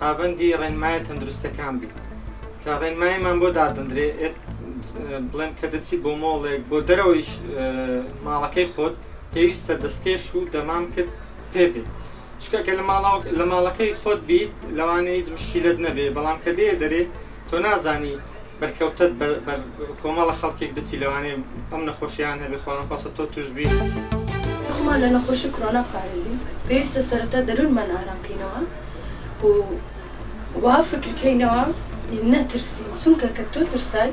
پابەندی ڕێنمایە تەندروستەکان بین کە ڕێنماییمان بۆ دادەندرێت بڵێن کە دەچی بۆ مۆڵێک بۆ دەرەوەیش ماڵەکەی خۆت پێویستە دەستکێش و دەمام کرد پێ بێت چکەکە لە ماڵەکەی خۆت بیت لەوانەیە هیچ مشکلت نەبێ بەڵام کە دێ دەرێت تۆ نازانی بەرکەوتت کۆمەڵە خەڵکێک دەچی لەوانەیە ئەم نەخۆشییان هەبێ خۆیان خۆسە تۆ توش بیت خۆمان لە نەخۆشی کۆرۆنا پارێزی پێویستە سەرەتا دەروونمان ئارامکەینەوە و وا فکرکەینەوە نەترسین چونکە کە تۆ ترسای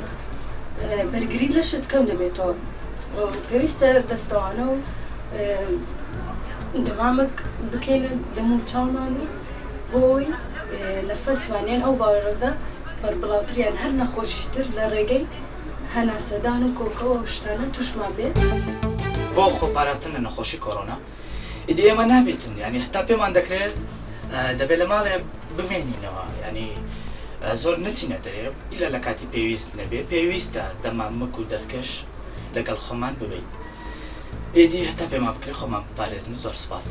بەرگری لەشت کەم دەبێتەوە پێویستە دەستەوانە و دەمامک بکەین لەموو چاومان و بۆی نەفەسوانیان ئەو ڤایرۆسە بەربڵاوتریان هەر نەخۆشیشتر لە ڕێگەی هەناسەدان و کۆکەوە شتانە توشمان بێت بۆ خۆپاراستن لە نەخۆشی کۆرۆنا ئیدی ئێمە نابێتن ینی هەتا پێمان دەکرێت دەبێت لە ماڵێ بمێنینەوە ینی زۆر نەچینە دەرێ ئیلا لە کاتی پێویست نەبێ پێویستە دەمامک و دەستکەش لەگەڵ خۆمان ببین ئیدی هەتا پێمان بکرێت خۆمان بپارێزن زۆر سوپاس.